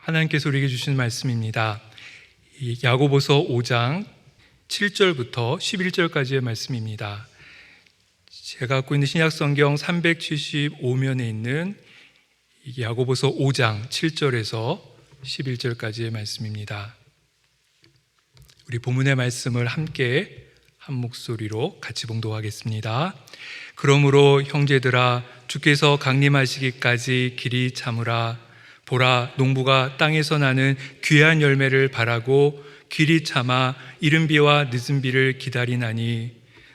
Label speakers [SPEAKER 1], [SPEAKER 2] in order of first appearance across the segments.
[SPEAKER 1] 하나님께서 우리에게 주신 말씀입니다. 야고보서 5장 7절부터 11절까지의 말씀입니다. 제가 갖고 있는 신약성경 375면에 있는 야고보서 5장 7절에서 11절까지의 말씀입니다. 우리 본문의 말씀을 함께 한 목소리로 같이 봉독하겠습니다. 그러므로 형제들아, 주께서 강림하시기까지 길이 참으라. 보라, 농부가 땅에서 나는 귀한 열매를 바라고 길이 참아 이른 비와 늦은 비를 기다리나니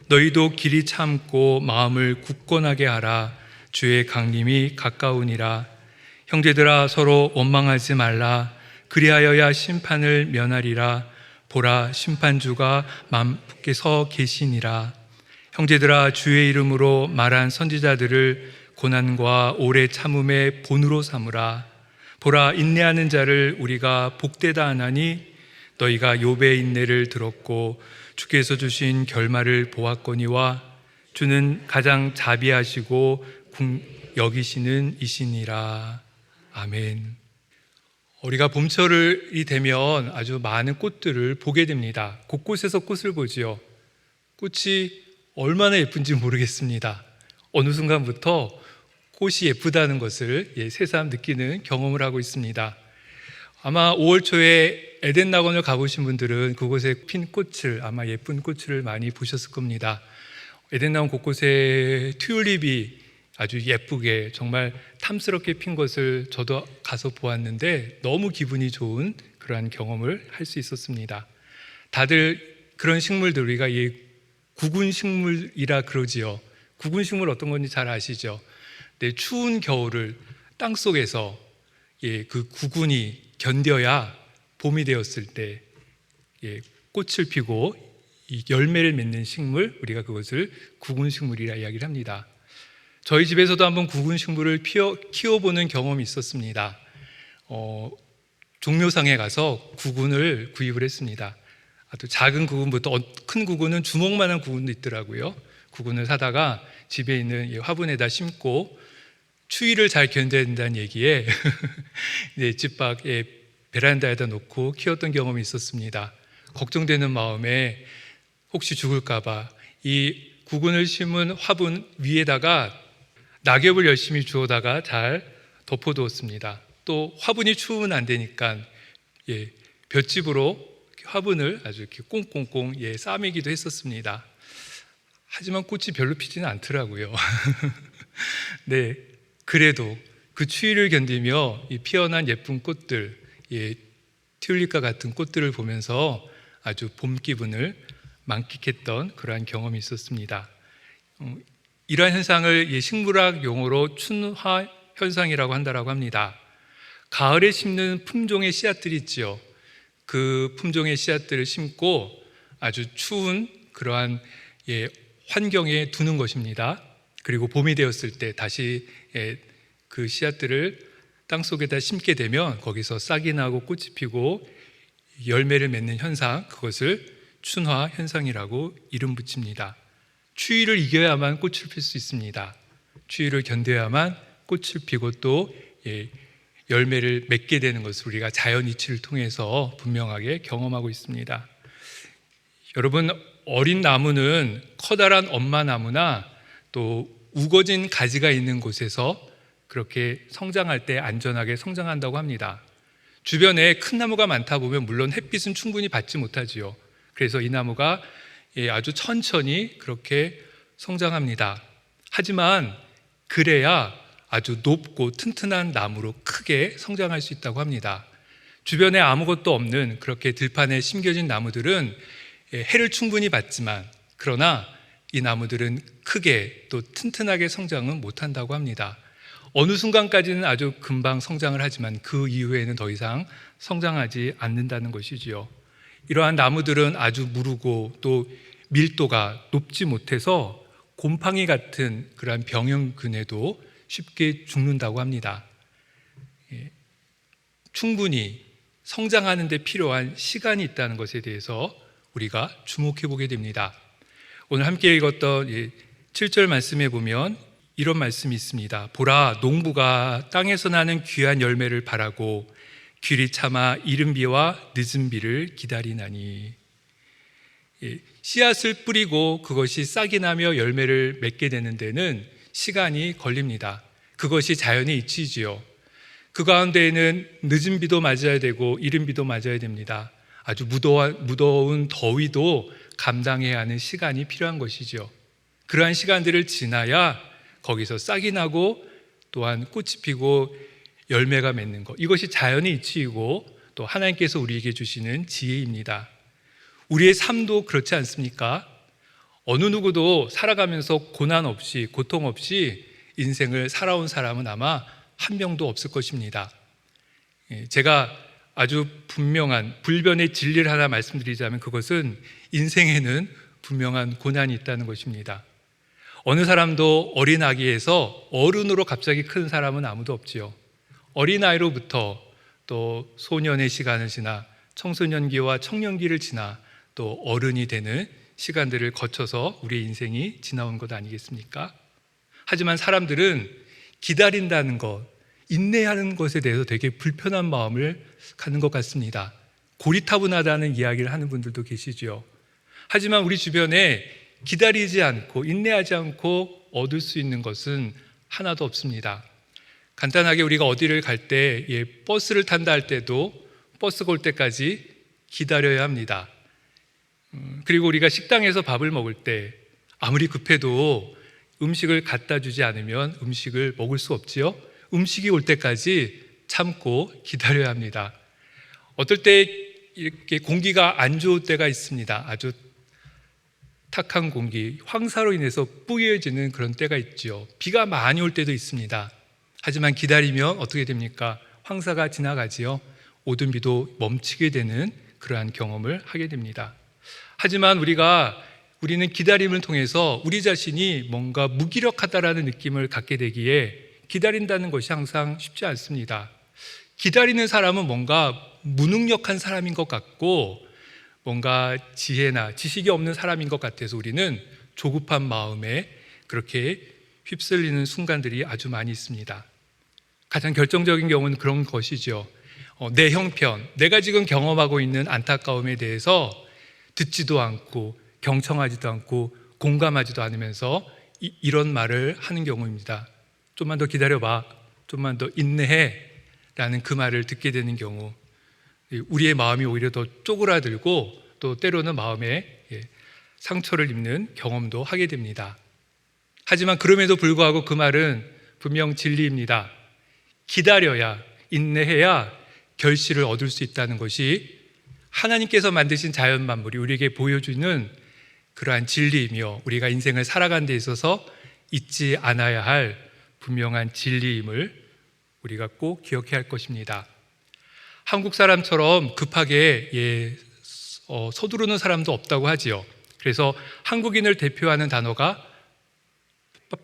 [SPEAKER 1] 너희도 길이 참고 마음을 굳건하게 하라. 주의 강림이 가까우니라. 형제들아, 서로 원망하지 말라. 그리하여야 심판을 면하리라. 보라, 심판주가 만붙게 서 계시니라. 형제들아, 주의 이름으로 말한 선지자들을 고난과 오래 참음의 본으로 삼으라. 보라, 인내하는 자를 우리가 복되다 하나니 너희가 욥의 인내를 들었고 주께서 주신 결말을 보았거니와 주는 가장 자비하시고 여기시는 이시니라. 아멘. 우리가 봄철이 되면 아주 많은 꽃들을 보게 됩니다. 곳곳에서 꽃을 보지요. 꽃이 얼마나 예쁜지 모르겠습니다. 어느 순간부터 꽃이 예쁘다는 것을 새삼 느끼는 경험을 하고 있습니다. 아마 5월 초에 에덴 낙원을 가보신 분들은 그곳에 핀 꽃을, 아마 예쁜 꽃을 많이 보셨을 겁니다. 에덴 낙원 곳곳에 튤립이 아주 예쁘게 정말 탐스럽게 핀 것을 저도 가서 보았는데 너무 기분이 좋은 그러한 경험을 할 수 있었습니다. 다들 그런 식물들, 우리가 구근식물이라 그러지요. 구근식물 어떤 건지 잘 아시죠? 추운 겨울을 땅속에서 그 구근이 견뎌야 봄이 되었을 때 꽃을 피고 열매를 맺는 식물, 우리가 그것을 구근식물이라 이야기를 합니다. 저희 집에서도 한번 구근식물을 키워보는 경험이 있었습니다. 종묘상에 가서 구근을 구입을 했습니다. 아주 작은 구근부터 큰 구근은 주먹만한 구근도 있더라고요. 구근을 사다가 집에 있는 화분에다 심고 추위를 잘 견뎌야 된다는 얘기에 집 밖에 베란다에다 놓고 키웠던 경험이 있었습니다. 걱정되는 마음에 혹시 죽을까봐 이 구근을 심은 화분 위에다가 낙엽을 열심히 주워다가 잘 덮어두었습니다. 또 화분이 추우면 안 되니까 볏짚으로 화분을 아주 이렇게 꽁꽁꽁 싸매기도 했었습니다. 하지만 꽃이 별로 피지는 않더라고요. 네, 그래도 그 추위를 견디며 피어난 예쁜 꽃들, 튤립과 같은 꽃들을 보면서 아주 봄 기분을 만끽했던 그러한 경험이 있었습니다. 이러한 현상을 식물학 용어로 춘화 현상이라고 한다고 합니다. 가을에 심는 품종의 씨앗들이 있지요. 그 품종의 씨앗들을 심고 아주 추운 그러한 환경에 두는 것입니다. 그리고 봄이 되었을 때 다시 그 씨앗들을 땅속에다 심게 되면 거기서 싹이 나고 꽃이 피고 열매를 맺는 현상, 그것을 춘화 현상이라고 이름 붙입니다. 추위를 이겨야만 꽃을 필 수 있습니다. 추위를 견뎌야만 꽃을 피고 또 열매를 맺게 되는 것을 우리가 자연 이치를 통해서 분명하게 경험하고 있습니다. 여러분, 어린 나무는 커다란 엄마 나무나 또 우거진 가지가 있는 곳에서 그렇게 성장할 때 안전하게 성장한다고 합니다. 주변에 큰 나무가 많다 보면 물론 햇빛은 충분히 받지 못하지요. 그래서 이 나무가 아주 천천히 그렇게 성장합니다. 하지만 그래야 아주 높고 튼튼한 나무로 크게 성장할 수 있다고 합니다. 주변에 아무것도 없는 그렇게 들판에 심겨진 나무들은 해를 충분히 받지만 그러나 이 나무들은 크게 또 튼튼하게 성장은 못한다고 합니다. 어느 순간까지는 아주 금방 성장을 하지만 그 이후에는 더 이상 성장하지 않는다는 것이지요. 이러한 나무들은 아주 무르고 또 밀도가 높지 못해서 곰팡이 같은 그러한 병균에도 쉽게 죽는다고 합니다. 충분히 성장하는 데 필요한 시간이 있다는 것에 대해서 우리가 주목해 보게 됩니다. 오늘 함께 읽었던 7절 말씀에 보면 이런 말씀이 있습니다. 보라, 농부가 땅에서 나는 귀한 열매를 바라고 귀리 참아 이른 비와 늦은 비를 기다리나니. 씨앗을 뿌리고 그것이 싹이 나며 열매를 맺게 되는 데는 시간이 걸립니다. 그것이 자연의 이치지요. 그 가운데에는 늦은 비도 맞아야 되고 이른 비도 맞아야 됩니다. 아주 무더운 더위도 감당해야 하는 시간이 필요한 것이죠. 그러한 시간들을 지나야 거기서 싹이 나고 또한 꽃이 피고 열매가 맺는 것, 이것이 자연의 이치이고 또 하나님께서 우리에게 주시는 지혜입니다. 우리의 삶도 그렇지 않습니까? 어느 누구도 살아가면서 고난 없이, 고통 없이 인생을 살아온 사람은 아마 한 명도 없을 것입니다. 제가 아주 분명한 불변의 진리를 하나 말씀드리자면 그것은 인생에는 분명한 고난이 있다는 것입니다. 어느 사람도 어린 아기에서 어른으로 갑자기 큰 사람은 아무도 없지요. 어린아이로부터 또 소년의 시간을 지나 청소년기와 청년기를 지나 또 어른이 되는 시간들을 거쳐서 우리의 인생이 지나온 것 아니겠습니까? 하지만 사람들은 기다린다는 것, 인내하는 것에 대해서 되게 불편한 마음을 갖는 것 같습니다. 고리타분하다는 이야기를 하는 분들도 계시죠. 하지만 우리 주변에 기다리지 않고 인내하지 않고 얻을 수 있는 것은 하나도 없습니다. 간단하게 우리가 어디를 갈 때 버스를 탄다 할 때도 버스가 올 때까지 기다려야 합니다. 그리고 우리가 식당에서 밥을 먹을 때 아무리 급해도 음식을 갖다 주지 않으면 음식을 먹을 수 없지요. 음식이 올 때까지 참고 기다려야 합니다. 어떨 때 이렇게 공기가 안 좋을 때가 있습니다. 아주 탁한 공기, 황사로 인해서 뿌얘지는 그런 때가 있죠. 비가 많이 올 때도 있습니다. 하지만 기다리면 어떻게 됩니까? 황사가 지나가지요. 오던 비도 멈추게 되는 그러한 경험을 하게 됩니다. 하지만 우리는 기다림을 통해서 우리 자신이 뭔가 무기력하다라는 느낌을 갖게 되기에 기다린다는 것이 항상 쉽지 않습니다. 기다리는 사람은 뭔가 무능력한 사람인 것 같고 뭔가 지혜나 지식이 없는 사람인 것 같아서 우리는 조급한 마음에 그렇게 휩쓸리는 순간들이 아주 많이 있습니다. 가장 결정적인 경우는 그런 것이죠. 내 형편, 내가 지금 경험하고 있는 안타까움에 대해서 듣지도 않고 경청하지도 않고 공감하지도 않으면서 이런 말을 하는 경우입니다. 좀만 더 기다려봐, 좀만 더 인내해 라는 그 말을 듣게 되는 경우, 우리의 마음이 오히려 더 쪼그라들고 또 때로는 마음에 상처를 입는 경험도 하게 됩니다. 하지만 그럼에도 불구하고 그 말은 분명 진리입니다. 기다려야, 인내해야 결실을 얻을 수 있다는 것이 하나님께서 만드신 자연 만물이 우리에게 보여주는 그러한 진리이며 우리가 인생을 살아가는 데 있어서 잊지 않아야 할 분명한 진리임을 우리가 꼭 기억해야 할 것입니다. 한국 사람처럼 급하게 서두르는 사람도 없다고 하지요. 그래서 한국인을 대표하는 단어가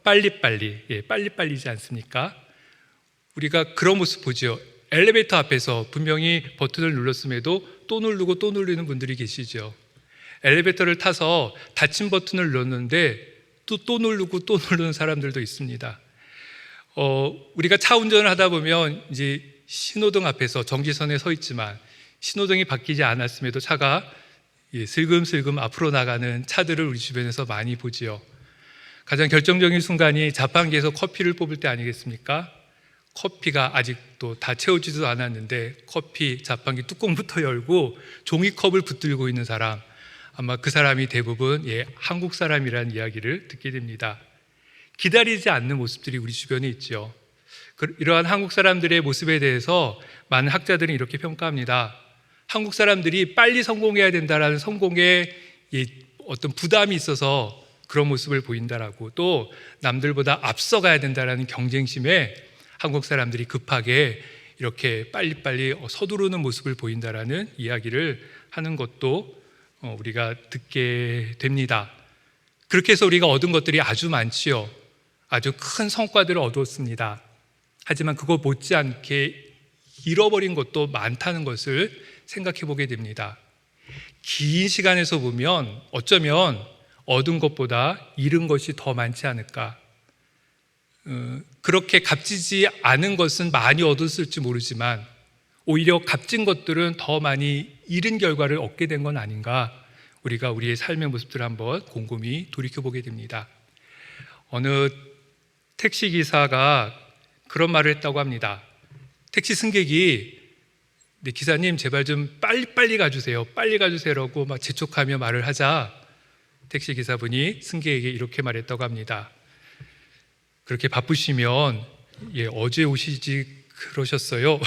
[SPEAKER 1] 빨리빨리지 않습니까? 우리가 그런 모습 보죠. 엘리베이터 앞에서 분명히 버튼을 눌렀음에도 또 누르고 또 누르는 분들이 계시죠. 엘리베이터를 타서 닫힌 버튼을 눌렀는데 또 누르고 또 누르는 사람들도 있습니다. 우리가 차 운전을 하다 보면 이제 신호등 앞에서 정지선에 서 있지만 신호등이 바뀌지 않았음에도 차가 슬금슬금 앞으로 나가는 차들을 우리 주변에서 많이 보지요. 가장 결정적인 순간이 자판기에서 커피를 뽑을 때 아니겠습니까? 커피가 아직도 다 채우지도 않았는데 커피 자판기 뚜껑부터 열고 종이컵을 붙들고 있는 사람, 아마 그 사람이 대부분 한국 사람이라는 이야기를 듣게 됩니다. 기다리지 않는 모습들이 우리 주변에 있죠. 이러한 한국 사람들의 모습에 대해서 많은 학자들은 이렇게 평가합니다. 한국 사람들이 빨리 성공해야 된다라는 성공에 어떤 부담이 있어서 그런 모습을 보인다라고, 또 남들보다 앞서가야 된다라는 경쟁심에 한국 사람들이 급하게 이렇게 빨리빨리 서두르는 모습을 보인다라는 이야기를 하는 것도 우리가 듣게 됩니다. 그렇게 해서 우리가 얻은 것들이 아주 많지요. 아주 큰 성과들을 얻었습니다. 하지만 그거 못지않게 잃어버린 것도 많다는 것을 생각해 보게 됩니다. 긴 시간에서 보면 어쩌면 얻은 것보다 잃은 것이 더 많지 않을까. 그렇게 값지지 않은 것은 많이 얻었을지 모르지만 오히려 값진 것들은 더 많이 잃은 결과를 얻게 된 건 아닌가, 우리가 우리의 삶의 모습들을 한번 곰곰이 돌이켜보게 됩니다. 어느 택시기사가 그런 말을 했다고 합니다. 택시 승객이 네, 기사님 제발 좀 빨리 가주세요, 빨리 가주세요라고 막 재촉하며 말을 하자 택시기사분이 승객에게 이렇게 말했다고 합니다. 그렇게 바쁘시면 어제 오시지 그러셨어요.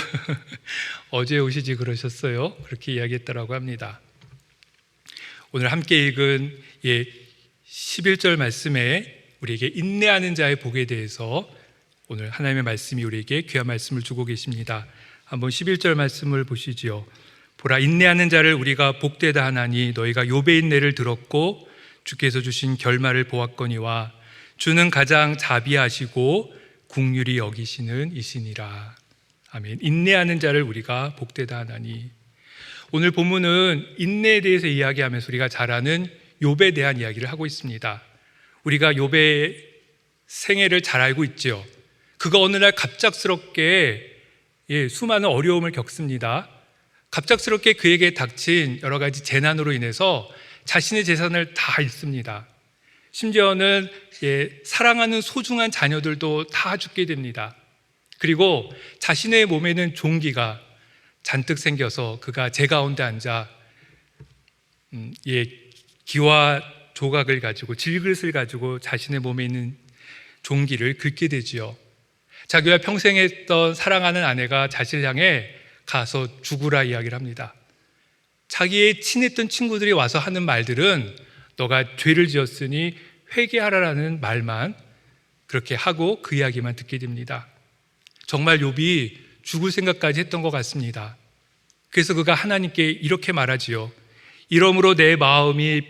[SPEAKER 1] 어제 오시지 그러셨어요. 그렇게 이야기했다라고 합니다. 오늘 함께 읽은 11절 말씀에 우리에게 인내하는 자의 복에 대해서 오늘 하나님의 말씀이 우리에게 귀한 말씀을 주고 계십니다. 한번 11절 말씀을 보시지요. 보라, 인내하는 자를 우리가 복되다 하나니 너희가 욥의 인내를 들었고 주께서 주신 결말을 보았거니와 주는 가장 자비하시고 긍휼히 여기시는 이시니라. 아멘. 인내하는 자를 우리가 복되다 하나니. 오늘 본문은 인내에 대해서 이야기하면서 우리가 잘 아는 욥에 대한 이야기를 하고 있습니다. 우리가 욥의 생애를 잘 알고 있죠. 그가 어느 날 갑작스럽게 수많은 어려움을 겪습니다. 갑작스럽게 그에게 닥친 여러 가지 재난으로 인해서 자신의 재산을 다 잃습니다. 심지어는 사랑하는 소중한 자녀들도 다 죽게 됩니다. 그리고 자신의 몸에는 종기가 잔뜩 생겨서 그가 재 가운데 앉아 기와 조각을 가지고 질그릇을 가지고 자신의 몸에 있는 종기를 긁게 되지요. 자기와 평생 했던 사랑하는 아내가 자신을 향해 가서 죽으라 이야기를 합니다. 자기의 친했던 친구들이 와서 하는 말들은 너가 죄를 지었으니 회개하라라는 말만 그렇게 하고 그 이야기만 듣게 됩니다. 정말 욥이 죽을 생각까지 했던 것 같습니다. 그래서 그가 하나님께 이렇게 말하지요. 이러므로 내 마음이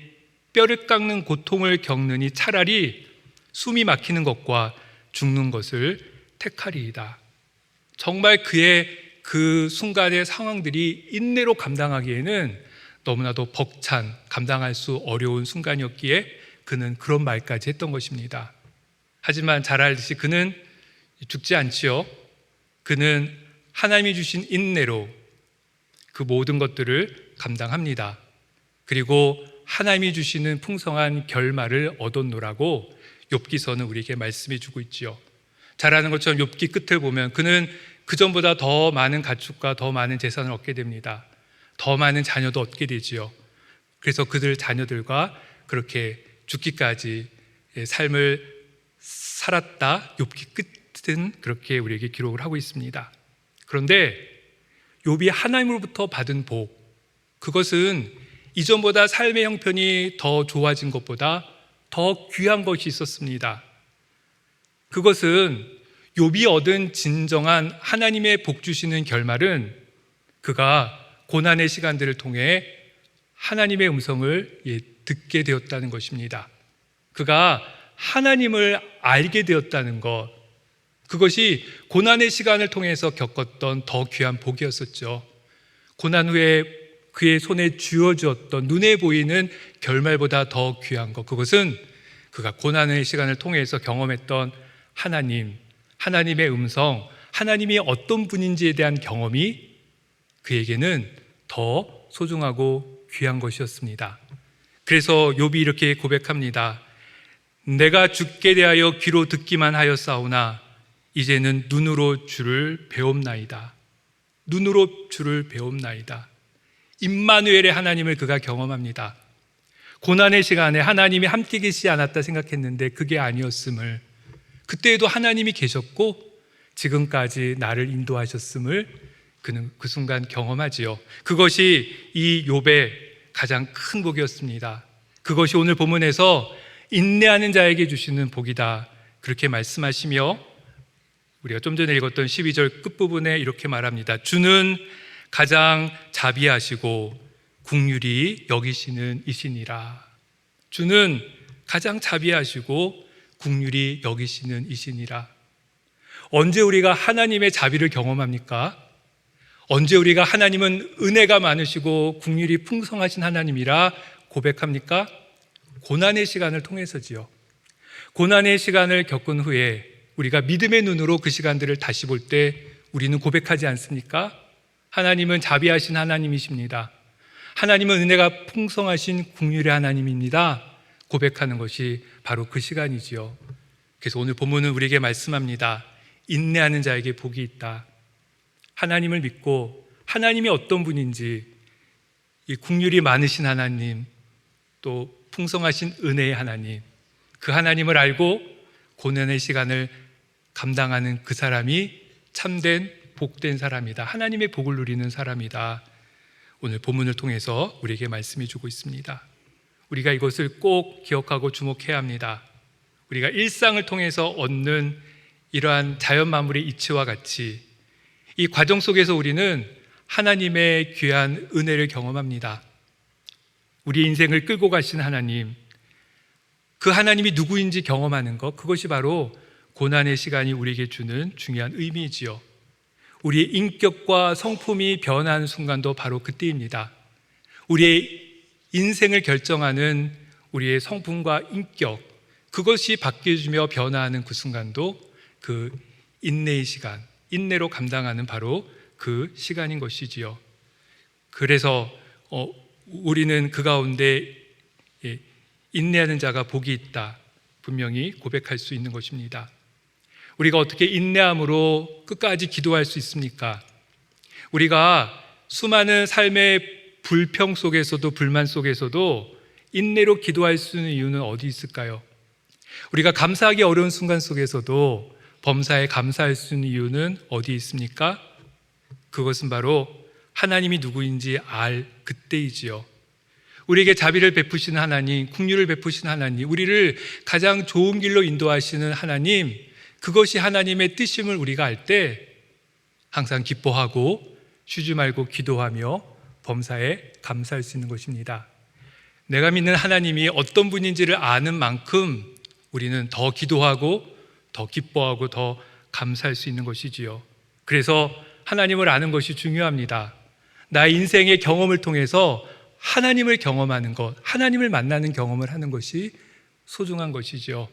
[SPEAKER 1] 뼈를 깎는 고통을 겪느니 차라리 숨이 막히는 것과 죽는 것을 택하리이다. 정말 그의 그 순간의 상황들이 인내로 감당하기에는 너무나도 벅찬, 감당할 수 어려운 순간이었기에 그는 그런 말까지 했던 것입니다. 하지만 잘 알듯이 그는 죽지 않지요. 그는 하나님이 주신 인내로 그 모든 것들을 감당합니다. 그리고 하나님이 주시는 풍성한 결말을 얻었노라고 욥기서는 우리에게 말씀해 주고 있지요. 잘 아는 것처럼 욥기 끝을 보면 그는 그전보다 더 많은 가축과 더 많은 재산을 얻게 됩니다. 더 많은 자녀도 얻게 되지요. 그래서 그들 자녀들과 그렇게 죽기까지 삶을 살았다. 욥기 끝은 그렇게 우리에게 기록을 하고 있습니다. 그런데 욥이 하나님으로부터 받은 복, 그것은 이전보다 삶의 형편이 더 좋아진 것보다 더 귀한 것이 있었습니다. 그것은 욥이 얻은 진정한 하나님의 복 주시는 결말은 그가 고난의 시간들을 통해 하나님의 음성을 듣게 되었다는 것입니다. 그가 하나님을 알게 되었다는 것, 그것이 고난의 시간을 통해서 겪었던 더 귀한 복이었었죠. 고난 후에 그의 손에 쥐어주었던 눈에 보이는 결말보다 더 귀한 것, 그것은 그가 고난의 시간을 통해서 경험했던 하나님의 음성, 하나님이 어떤 분인지에 대한 경험이 그에게는 더 소중하고 귀한 것이었습니다. 그래서 욥이 이렇게 고백합니다. 내가 주께 대하여 귀로 듣기만 하였사오나 이제는 눈으로 주를 배옵나이다. 눈으로 주를 배옵나이다. 임마누엘의 하나님을 그가 경험합니다. 고난의 시간에 하나님이 함께 계시지 않았다 생각했는데 그게 아니었음을, 그때에도 하나님이 계셨고 지금까지 나를 인도하셨음을 그는 그 순간 경험하지요. 그것이 이 욥의 가장 큰 복이었습니다. 그것이 오늘 본문에서 인내하는 자에게 주시는 복이다, 그렇게 말씀하시며 우리가 좀 전에 읽었던 12절 끝부분에 이렇게 말합니다. 주는 가장 자비하시고 긍휼히 여기시는 이시니라. 주는 가장 자비하시고 긍휼히 여기시는 이시니라. 언제 우리가 하나님의 자비를 경험합니까? 언제 우리가 하나님은 은혜가 많으시고 긍휼이 풍성하신 하나님이라 고백합니까? 고난의 시간을 통해서지요. 고난의 시간을 겪은 후에 우리가 믿음의 눈으로 그 시간들을 다시 볼 때 우리는 고백하지 않습니까? 하나님은 자비하신 하나님이십니다. 하나님은 은혜가 풍성하신 긍휼의 하나님입니다. 고백하는 것이 바로 그 시간이지요. 그래서 오늘 본문은 우리에게 말씀합니다. 인내하는 자에게 복이 있다. 하나님을 믿고 하나님이 어떤 분인지, 이 긍휼이 많으신 하나님, 또 풍성하신 은혜의 하나님, 그 하나님을 알고 고난의 시간을 감당하는 그 사람이 참된 복된 사람이다. 하나님의 복을 누리는 사람이다. 오늘 본문을 통해서 우리에게 말씀해 주고 있습니다. 우리가 이것을 꼭 기억하고 주목해야 합니다. 우리가 일상을 통해서 얻는 이러한 자연 만물의 이치와 같이 이 과정 속에서 우리는 하나님의 귀한 은혜를 경험합니다. 우리 인생을 끌고 가신 하나님, 그 하나님이 누구인지 경험하는 것, 그것이 바로 고난의 시간이 우리에게 주는 중요한 의미이지요. 우리의 인격과 성품이 변하는 순간도 바로 그때입니다. 우리의 인생을 결정하는 우리의 성품과 인격, 그것이 바뀌어지며 변화하는 그 순간도 그 인내의 시간, 인내로 감당하는 바로 그 시간인 것이지요. 그래서 우리는 그 가운데 인내하는 자가 복이 있다, 분명히 고백할 수 있는 것입니다. 우리가 어떻게 인내함으로 끝까지 기도할 수 있습니까? 우리가 수많은 삶의 불평 속에서도, 불만 속에서도 인내로 기도할 수 있는 이유는 어디 있을까요? 우리가 감사하기 어려운 순간 속에서도 범사에 감사할 수 있는 이유는 어디 있습니까? 그것은 바로 하나님이 누구인지 알 그때이지요. 우리에게 자비를 베푸시는 하나님, 긍휼을 베푸시는 하나님, 우리를 가장 좋은 길로 인도하시는 하나님, 그것이 하나님의 뜻임을 우리가 알 때 항상 기뻐하고 쉬지 말고 기도하며 범사에 감사할 수 있는 것입니다. 내가 믿는 하나님이 어떤 분인지를 아는 만큼 우리는 더 기도하고 더 기뻐하고 더 감사할 수 있는 것이지요. 그래서 하나님을 아는 것이 중요합니다. 나의 인생의 경험을 통해서 하나님을 경험하는 것, 하나님을 만나는 경험을 하는 것이 소중한 것이죠.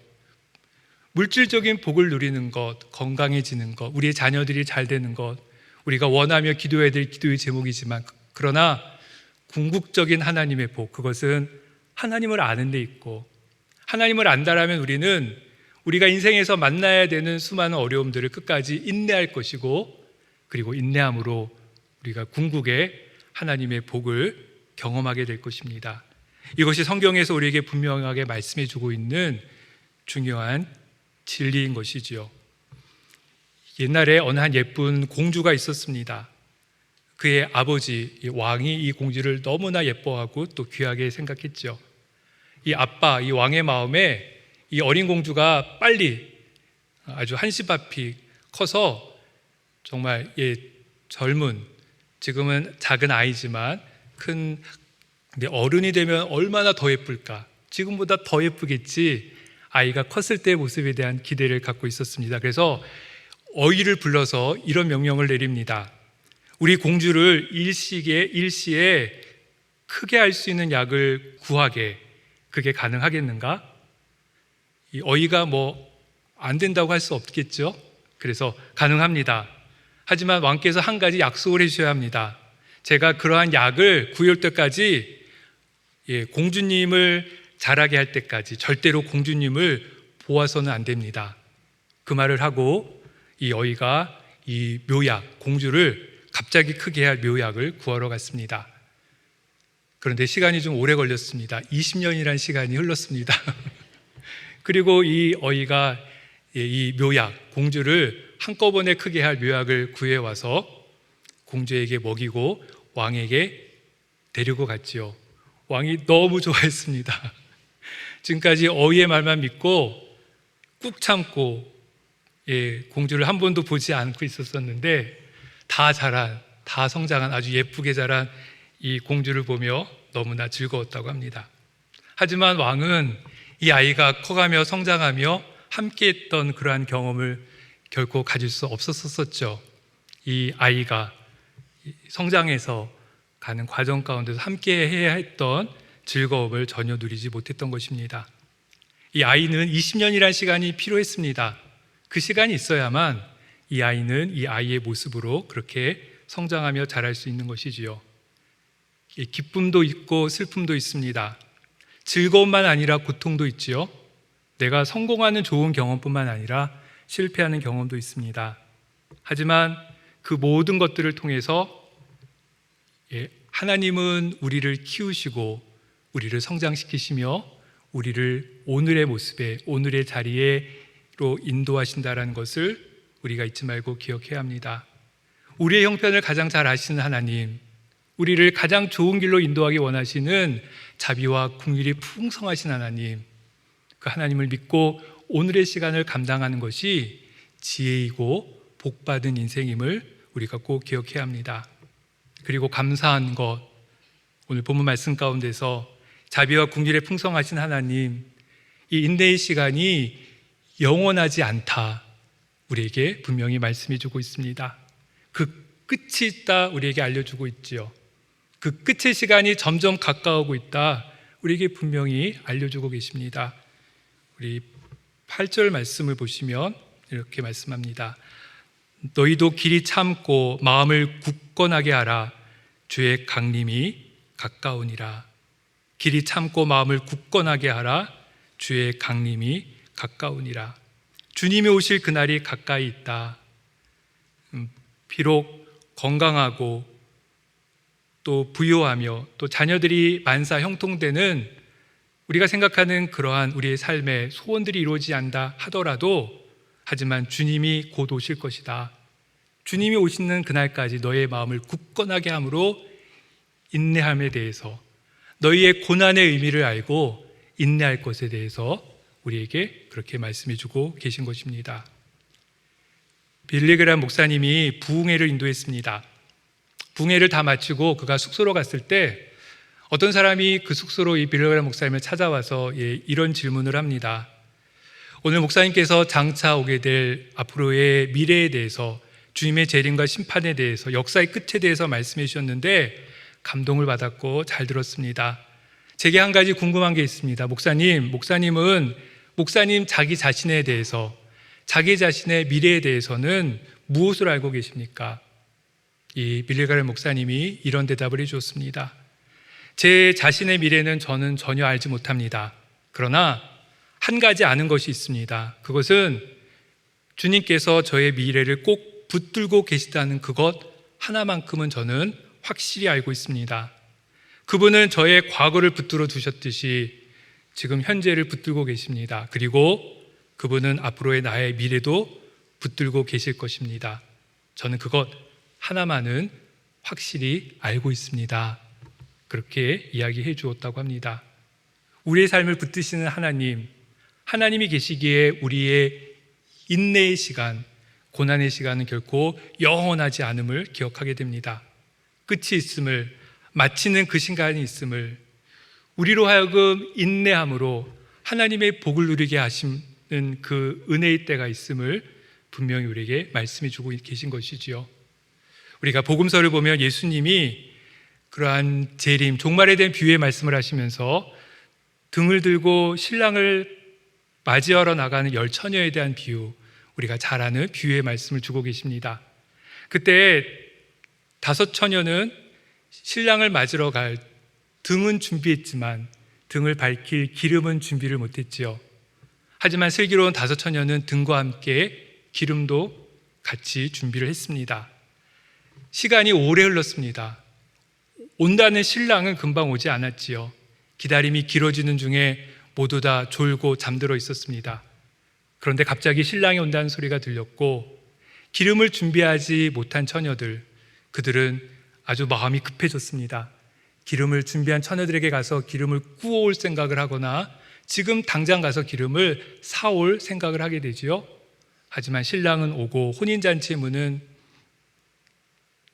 [SPEAKER 1] 물질적인 복을 누리는 것, 건강해지는 것, 우리의 자녀들이 잘 되는 것, 우리가 원하며 기도해야 될 기도의 제목이지만, 그러나 궁극적인 하나님의 복, 그것은 하나님을 아는 데 있고, 하나님을 안다라면 우리는 우리가 인생에서 만나야 되는 수많은 어려움들을 끝까지 인내할 것이고, 그리고 인내함으로 우리가 궁극의 하나님의 복을 경험하게 될 것입니다. 이것이 성경에서 우리에게 분명하게 말씀해 주고 있는 중요한 진리인 것이지요. 옛날에 어느 한 예쁜 공주가 있었습니다. 그의 아버지 왕이 이 공주를 너무나 예뻐하고 또 귀하게 생각했죠. 이 아빠, 이 왕의 마음에 이 어린 공주가 빨리 아주 한시바피 커서 정말 젊은, 지금은 작은 아이지만 근데 어른이 되면 얼마나 더 예쁠까? 지금보다 더 예쁘겠지. 아이가 컸을 때의 모습에 대한 기대를 갖고 있었습니다. 그래서 어이를 불러서 이런 명령을 내립니다. 우리 공주를 일시에 크게 할 수 있는 약을 구하게. 그게 가능하겠는가? 이 어이가 안 된다고 할 수 없겠죠? 그래서 가능합니다. 하지만 왕께서 한 가지 약속을 해주셔야 합니다. 제가 그러한 약을 구해올 때까지 공주님을 자라게 할 때까지 절대로 공주님을 보아서는 안 됩니다. 그 말을 하고 이 어이가 이 묘약, 공주를 갑자기 크게 할 묘약을 구하러 갔습니다. 그런데 시간이 좀 오래 걸렸습니다. 20년이라는 시간이 흘렀습니다. 그리고 이 어이가 이 묘약, 공주를 한꺼번에 크게 할 묘약을 구해와서 공주에게 먹이고 왕에게 데리고 갔지요. 왕이 너무 좋아했습니다. 지금까지 어이의 말만 믿고 꾹 참고 공주를 한 번도 보지 않고 있었었는데 다 성장한 아주 예쁘게 자란 이 공주를 보며 너무나 즐거웠다고 합니다. 하지만 왕은 이 아이가 커가며 성장하며 함께했던 그러한 경험을 결코 가질 수 없었었죠. 이 아이가 성장해서 가는 과정 가운데서 함께 해야 했던 즐거움을 전혀 누리지 못했던 것입니다. 이 아이는 20년이라는 시간이 필요했습니다. 그 시간이 있어야만 이 아이는 이 아이의 모습으로 그렇게 성장하며 자랄 수 있는 것이지요. 기쁨도 있고 슬픔도 있습니다. 즐거움만 아니라 고통도 있지요. 내가 성공하는 좋은 경험뿐만 아니라 실패하는 경험도 있습니다. 하지만 그 모든 것들을 통해서 하나님은 우리를 키우시고 우리를 성장시키시며 우리를 오늘의 모습에, 오늘의 자리에로 인도하신다라는 것을 우리가 잊지 말고 기억해야 합니다. 우리의 형편을 가장 잘 아시는 하나님, 우리를 가장 좋은 길로 인도하기 원하시는 자비와 긍휼이 풍성하신 하나님, 그 하나님을 믿고 오늘의 시간을 감당하는 것이 지혜이고 복받은 인생임을 우리가 꼭 기억해야 합니다. 그리고 감사한 것, 오늘 본문 말씀 가운데서 자비와 긍휼에 풍성하신 하나님, 이 인내의 시간이 영원하지 않다, 우리에게 분명히 말씀해 주고 있습니다. 그 끝이 있다, 우리에게 알려주고 있지요. 그 끝의 시간이 점점 가까워오고 있다, 우리에게 분명히 알려주고 계십니다. 우리 8절 말씀을 보시면 이렇게 말씀합니다. 너희도 길이 참고 마음을 굳건하게 하라. 주의 강림이 가까우니라. 길이 참고 마음을 굳건하게 하라. 주의 강림이 가까우니라. 주님이 오실 그날이 가까이 있다. 비록 건강하고 또 부유하며 또 자녀들이 만사 형통되는 우리가 생각하는 그러한 우리의 삶의 소원들이 이루어지지 않다 하더라도, 하지만 주님이 곧 오실 것이다. 주님이 오시는 그날까지 너의 마음을 굳건하게 함으로 인내함에 대해서, 너희의 고난의 의미를 알고 인내할 것에 대해서 우리에게 그렇게 말씀해 주고 계신 것입니다. 빌리그람 목사님이 부흥회를 인도했습니다. 부흥회를 다 마치고 그가 숙소로 갔을 때 어떤 사람이 그 숙소로 이 빌리그람 목사님을 찾아와서 이런 질문을 합니다. 오늘 목사님께서 장차 오게 될 앞으로의 미래에 대해서, 주님의 재림과 심판에 대해서, 역사의 끝에 대해서 말씀해 주셨는데 감동을 받았고 잘 들었습니다. 제게 한 가지 궁금한 게 있습니다. 목사님은 목사님 자기 자신에 대해서, 자기 자신의 미래에 대해서는 무엇을 알고 계십니까? 이 빌리그람 목사님이 이런 대답을 해주었습니다. 제 자신의 미래는 저는 전혀 알지 못합니다. 그러나 한 가지 아는 것이 있습니다. 그것은 주님께서 저의 미래를 꼭 붙들고 계시다는 그것 하나만큼은 저는 확실히 알고 있습니다. 그분은 저의 과거를 붙들어 두셨듯이 지금 현재를 붙들고 계십니다. 그리고 그분은 앞으로의 나의 미래도 붙들고 계실 것입니다. 저는 그것 하나만은 확실히 알고 있습니다. 그렇게 이야기해 주었다고 합니다. 우리의 삶을 붙드시는 하나님이 계시기에 우리의 인내의 시간, 고난의 시간은 결코 영원하지 않음을 기억하게 됩니다. 끝이 있음을, 마치는 그 시간이 있음을, 우리로 하여금 인내함으로 하나님의 복을 누리게 하시는 그 은혜의 때가 있음을 분명히 우리에게 말씀해 주고 계신 것이지요. 우리가 복음서를 보면 예수님이 그러한 재림, 종말에 대한 비유의 말씀을 하시면서 등을 들고 신랑을 맞이하러 나가는 10처녀에 대한 비유, 우리가 잘 아는 비유의 말씀을 주고 계십니다. 그때 5처녀는 신랑을 맞으러 갈 등은 준비했지만 등을 밝힐 기름은 준비를 못했지요. 하지만 슬기로운 5처녀는 등과 함께 기름도 같이 준비를 했습니다. 시간이 오래 흘렀습니다. 온다는 신랑은 금방 오지 않았지요. 기다림이 길어지는 중에 모두 다 졸고 잠들어 있었습니다. 그런데 갑자기 신랑이 온다는 소리가 들렸고, 기름을 준비하지 못한 처녀들, 그들은 아주 마음이 급해졌습니다. 기름을 준비한 처녀들에게 가서 기름을 구워올 생각을 하거나 지금 당장 가서 기름을 사올 생각을 하게 되지요. 하지만 신랑은 오고 혼인잔치의 문은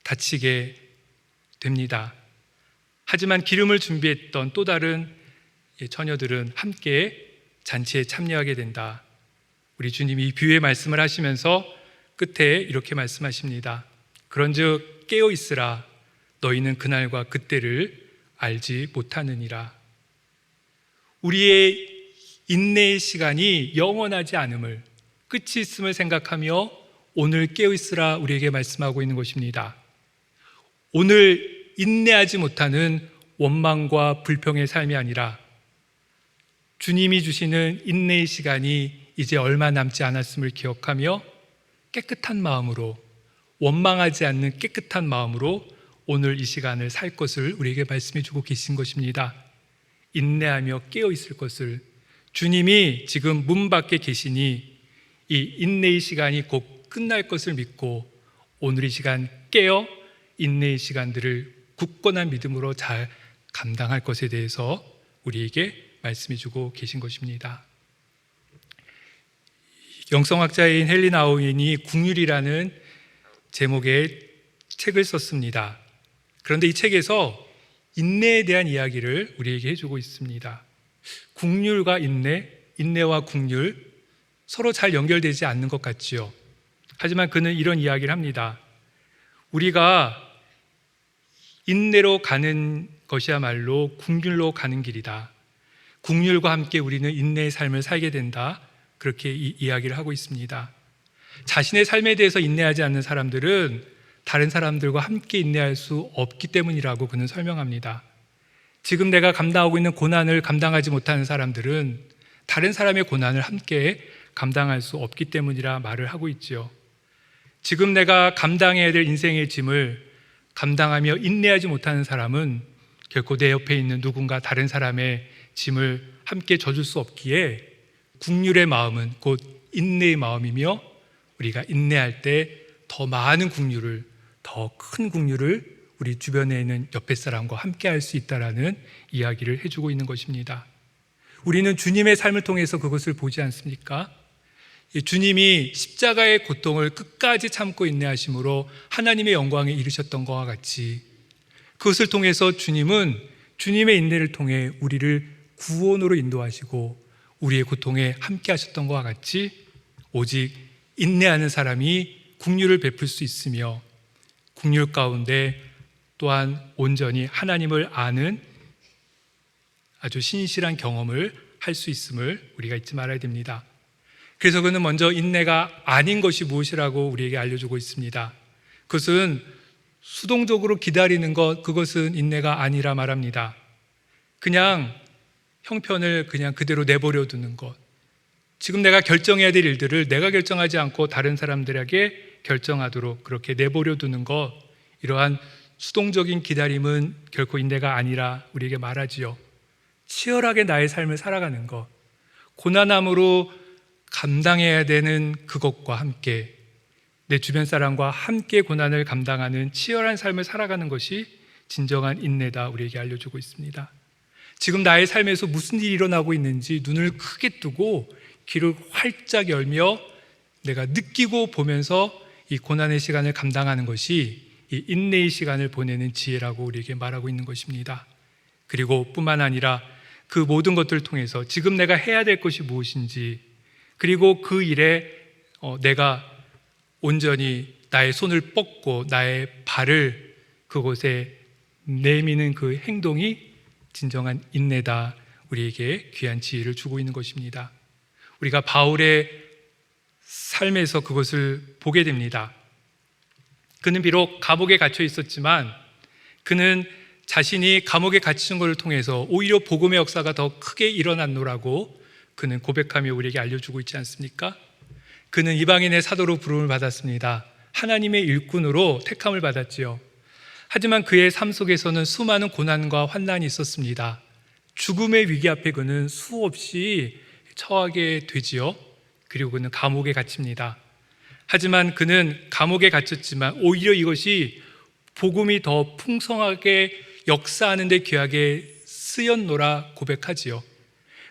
[SPEAKER 1] 닫히게 됩니다. 하지만 기름을 준비했던 또 다른 처녀들은 함께 잔치에 참여하게 된다. 우리 주님이 이 비유의 말씀을 하시면서 끝에 이렇게 말씀하십니다. 그런즉 깨어 있으라. 너희는 그날과 그때를 알지 못하느니라. 우리의 인내의 시간이 영원하지 않음을, 끝이 있음을 생각하며 오늘 깨어 있으라 우리에게 말씀하고 있는 것입니다. 오늘 인내하지 못하는 원망과 불평의 삶이 아니라 주님이 주시는 인내의 시간이 이제 얼마 남지 않았음을 기억하며 깨끗한 마음으로, 원망하지 않는 깨끗한 마음으로 오늘 이 시간을 살 것을 우리에게 말씀해 주고 계신 것입니다. 인내하며 깨어 있을 것을, 주님이 지금 문 밖에 계시니 이 인내의 시간이 곧 끝날 것을 믿고 오늘 이 시간 깨어 인내의 시간들을 굳건한 믿음으로 잘 감당할 것에 대해서 우리에게 말씀해 주고 계신 것입니다. 영성학자인 헨리 나우인이 국률이라는 제목의 책을 썼습니다. 그런데 이 책에서 인내에 대한 이야기를 우리에게 해주고 있습니다. 국률과 인내, 인내와 국률 서로 잘 연결되지 않는 것 같지요. 하지만 그는 이런 이야기를 합니다. 우리가 인내로 가는 것이야말로 국률로 가는 길이다. 국률과 함께 우리는 인내의 삶을 살게 된다. 그렇게 이야기를 하고 있습니다. 자신의 삶에 대해서 인내하지 않는 사람들은 다른 사람들과 함께 인내할 수 없기 때문이라고 그는 설명합니다. 지금 내가 감당하고 있는 고난을 감당하지 못하는 사람들은 다른 사람의 고난을 함께 감당할 수 없기 때문이라 말을 하고 있지요. 지금 내가 감당해야 될 인생의 짐을 감당하며 인내하지 못하는 사람은 결코 내 옆에 있는 누군가 다른 사람의 짐을 함께 져줄 수 없기에 국률의 마음은 곧 인내의 마음이며 우리가 인내할 때 더 많은 국률을, 더 큰 국률을 우리 주변에 있는 옆에 사람과 함께 할 수 있다라는 이야기를 해주고 있는 것입니다. 우리는 주님의 삶을 통해서 그것을 보지 않습니까? 주님이 십자가의 고통을 끝까지 참고 인내하심으로 하나님의 영광에 이르셨던 것과 같이 그것을 통해서 주님은 주님의 인내를 통해 우리를 구원으로 인도하시고 우리의 고통에 함께 하셨던 것과 같이 오직 인내하는 사람이 국률을 베풀 수 있으며 국률 가운데 또한 온전히 하나님을 아는 아주 신실한 경험을 할 수 있음을 우리가 잊지 말아야 됩니다. 그래서 그는 먼저 인내가 아닌 것이 무엇이라고 우리에게 알려주고 있습니다. 그것은 수동적으로 기다리는 것, 그것은 인내가 아니라 말합니다. 그냥 형편을 그냥 그대로 내버려 두는 것, 지금 내가 결정해야 될 일들을 내가 결정하지 않고 다른 사람들에게 결정하도록 그렇게 내버려 두는 것, 이러한 수동적인 기다림은 결코 인내가 아니라 우리에게 말하지요. 치열하게 나의 삶을 살아가는 것, 고난함으로 감당해야 되는 그것과 함께 내 주변 사람과 함께 고난을 감당하는 치열한 삶을 살아가는 것이 진정한 인내다 우리에게 알려주고 있습니다. 지금 나의 삶에서 무슨 일이 일어나고 있는지 눈을 크게 뜨고 귀를 활짝 열며 내가 느끼고 보면서 이 고난의 시간을 감당하는 것이 이 인내의 시간을 보내는 지혜라고 우리에게 말하고 있는 것입니다. 그리고 뿐만 아니라 그 모든 것들을 통해서 지금 내가 해야 될 것이 무엇인지, 그리고 그 일에 내가 온전히 나의 손을 뻗고 나의 발을 그곳에 내미는 그 행동이 진정한 인내다 우리에게 귀한 지혜를 주고 있는 것입니다. 우리가 바울의 삶에서 그것을 보게 됩니다. 그는 비록 감옥에 갇혀 있었지만 그는 자신이 감옥에 갇힌 것을 통해서 오히려 복음의 역사가 더 크게 일어났노라고 그는 고백하며 우리에게 알려주고 있지 않습니까? 그는 이방인의 사도로 부름을 받았습니다. 하나님의 일꾼으로 택함을 받았지요. 하지만 그의 삶 속에서는 수많은 고난과 환난이 있었습니다. 죽음의 위기 앞에 그는 수없이 처하게 되지요. 그리고 그는 감옥에 갇힙니다. 하지만 그는 감옥에 갇혔지만 오히려 이것이 복음이 더 풍성하게 역사하는 데 귀하게 쓰였노라 고백하지요.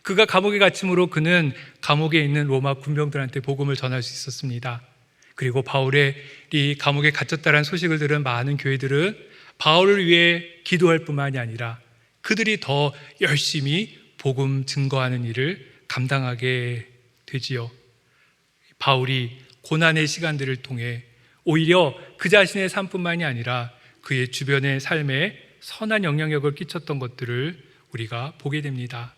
[SPEAKER 1] 그가 감옥에 갇힘으로 그는 감옥에 있는 로마 군병들한테 복음을 전할 수 있었습니다. 그리고 바울의 이 감옥에 갇혔다는 소식을 들은 많은 교회들은 바울을 위해 기도할 뿐만이 아니라 그들이 더 열심히 복음 증거하는 일을 감당하게 되지요. 바울이 고난의 시간들을 통해 오히려 그 자신의 삶뿐만이 아니라 그의 주변의 삶에 선한 영향력을 끼쳤던 것들을 우리가 보게 됩니다.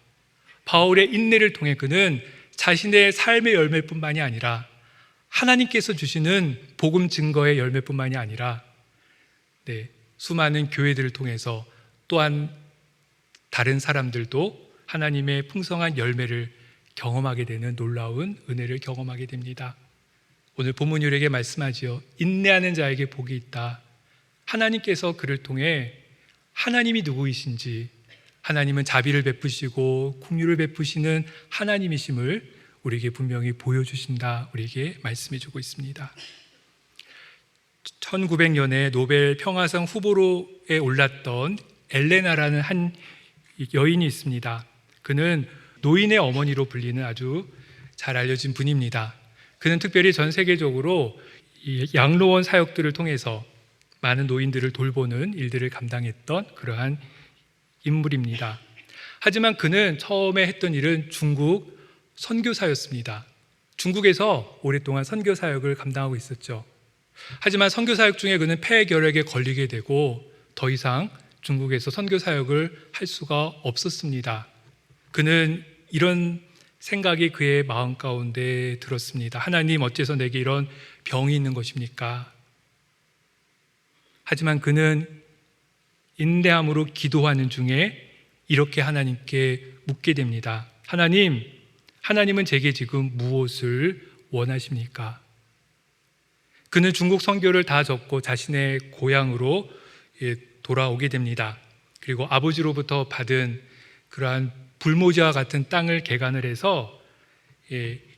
[SPEAKER 1] 바울의 인내를 통해 그는 자신의 삶의 열매뿐만이 아니라 하나님께서 주시는 복음 증거의 열매뿐만이 아니라 수많은 교회들을 통해서 또한 다른 사람들도 하나님의 풍성한 열매를 경험하게 되는 놀라운 은혜를 경험하게 됩니다. 오늘 본문이 우리에게 말씀하지요. 인내하는 자에게 복이 있다. 하나님께서 그를 통해 하나님이 누구이신지, 하나님은 자비를 베푸시고 긍휼을 베푸시는 하나님이심을 우리에게 분명히 보여주신다, 우리에게 말씀해주고 있습니다. 1900년에 노벨 평화상 후보로에 올랐던 엘레나라는 한 여인이 있습니다. 그는 노인의 어머니로 불리는 아주 잘 알려진 분입니다. 그는 특별히 전 세계적으로 이 양로원 사역들을 통해서 많은 노인들을 돌보는 일들을 감당했던 그러한 인물입니다. 하지만 그는 처음에 했던 일은 중국 선교사였습니다. 중국에서 오랫동안 선교 사역을 감당하고 있었죠. 하지만 선교 사역 중에 그는 폐결핵에 걸리게 되고 더 이상 중국에서 선교 사역을 할 수가 없었습니다. 그는 이런 생각이 그의 마음 가운데 들었습니다. 하나님, 어째서 내게 이런 병이 있는 것입니까? 하지만 그는 인내함으로 기도하는 중에 이렇게 하나님께 묻게 됩니다. 하나님은 제게 지금 무엇을 원하십니까? 그는 중국 선교를 다 접고 자신의 고향으로 돌아오게 됩니다. 그리고 아버지로부터 받은 그러한 불모지와 같은 땅을 개간을 해서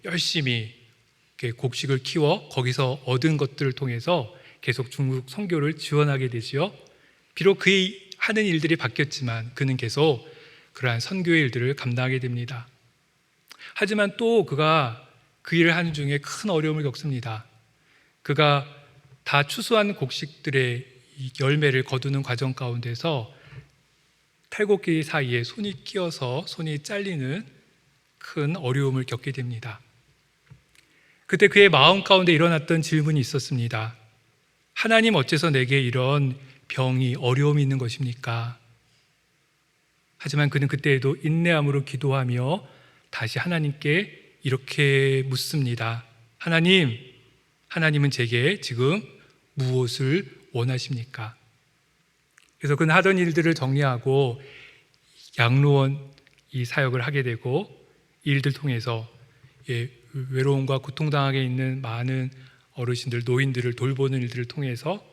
[SPEAKER 1] 열심히 곡식을 키워 거기서 얻은 것들을 통해서 계속 중국 선교를 지원하게 되지요. 비록 그의 하는 일들이 바뀌었지만 그는 계속 그러한 선교의 일들을 감당하게 됩니다. 하지만 또 그가 그 일을 하는 중에 큰 어려움을 겪습니다. 그가 다 추수한 곡식들의 열매를 거두는 과정 가운데서 탈곡기 사이에 손이 끼어서 손이 잘리는 큰 어려움을 겪게 됩니다. 그때 그의 마음 가운데 일어났던 질문이 있었습니다. 하나님, 어째서 내게 이런 병이, 어려움이 있는 것입니까? 하지만 그는 그때에도 인내함으로 기도하며 다시 하나님께 이렇게 묻습니다. 하나님은 제게 지금 무엇을 원하십니까? 그래서 그는 하던 일들을 정리하고 양로원 이 사역을 하게 되고 이 일들 통해서 외로움과 고통당하게 있는 많은 어르신들, 노인들을 돌보는 일들을 통해서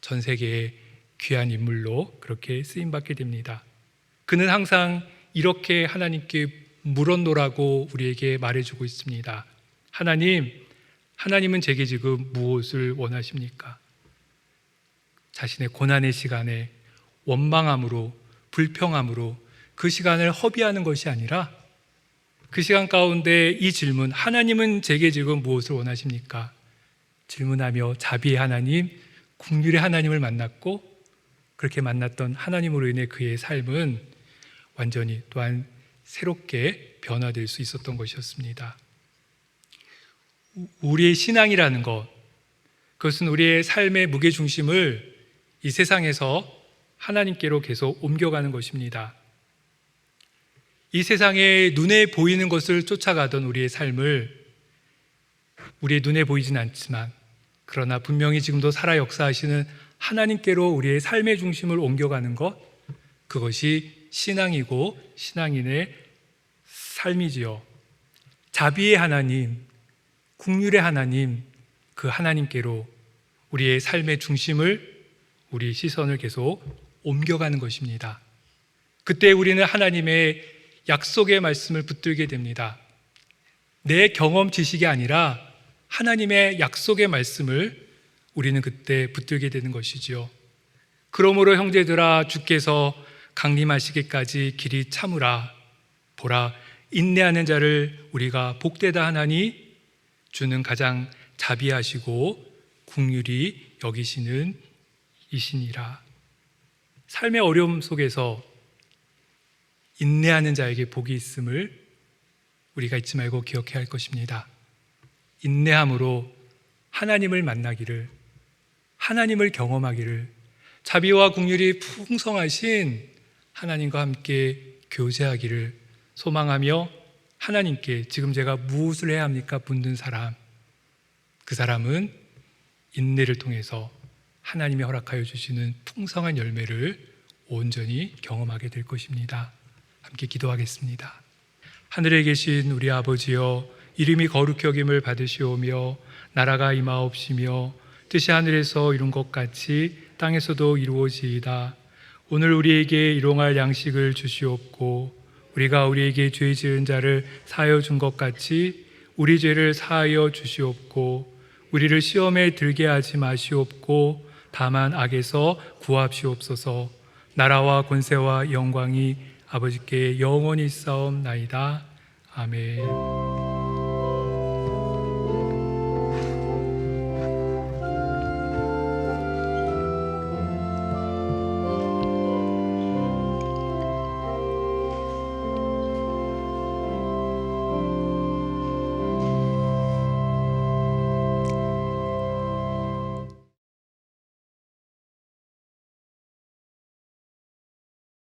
[SPEAKER 1] 전 세계의 귀한 인물로 그렇게 쓰임받게 됩니다. 그는 항상 이렇게 하나님께 물었노라고 우리에게 말해주고 있습니다. 하나님은 제게 지금 무엇을 원하십니까? 자신의 고난의 시간에 원망함으로, 불평함으로 그 시간을 허비하는 것이 아니라 그 시간 가운데 이 질문, 하나님은 제게 지금 무엇을 원하십니까? 질문하며 자비의 하나님, 긍휼의 하나님을 만났고 그렇게 만났던 하나님으로 인해 그의 삶은 완전히 또한 새롭게 변화될 수 있었던 것이었습니다. 우리의 신앙이라는 것, 그것은 우리의 삶의 무게중심을 이 세상에서 하나님께로 계속 옮겨가는 것입니다. 이 세상에 눈에 보이는 것을 쫓아가던 우리의 삶을 우리의 눈에 보이진 않지만 그러나 분명히 지금도 살아 역사하시는 하나님께로 우리의 삶의 중심을 옮겨가는 것, 그것이 신앙이고 신앙인의 삶이지요. 자비의 하나님, 긍휼의 하나님, 그 하나님께로 우리의 삶의 중심을, 우리 시선을 계속 옮겨가는 것입니다. 그때 우리는 하나님의 약속의 말씀을 붙들게 됩니다. 내 경험 지식이 아니라 하나님의 약속의 말씀을 우리는 그때 붙들게 되는 것이지요. 그러므로 형제들아, 주께서 강림하시기까지 길이 참으라. 보라, 인내하는 자를 우리가 복되다 하나니 주는 가장 자비하시고 긍휼히 여기시는 이시니라. 삶의 어려움 속에서 인내하는 자에게 복이 있음을 우리가 잊지 말고 기억해야 할 것입니다. 인내함으로 하나님을 만나기를, 하나님을 경험하기를, 자비와 긍휼이 풍성하신 하나님과 함께 교제하기를 소망하며 하나님께 지금 제가 무엇을 해야 합니까? 묻는 사람, 그 사람은 인내를 통해서 하나님이 허락하여 주시는 풍성한 열매를 온전히 경험하게 될 것입니다. 함께 기도하겠습니다. 하늘에 계신 우리 아버지여, 이름이 거룩히 여김을 받으시오며 나라가 임하옵시며 뜻이 하늘에서 이룬 것 같이 땅에서도 이루어지이다. 오늘 우리에게 일용할 양식을 주시옵고 우리가 우리에게 죄 지은 자를 사하여 준 것 같이 우리 죄를 사하여 주시옵고 우리를 시험에 들게 하지 마시옵고 다만 악에서 구하시옵소서. 나라와 권세와 영광이 아버지께 영원히 있사옵나이다. 아멘.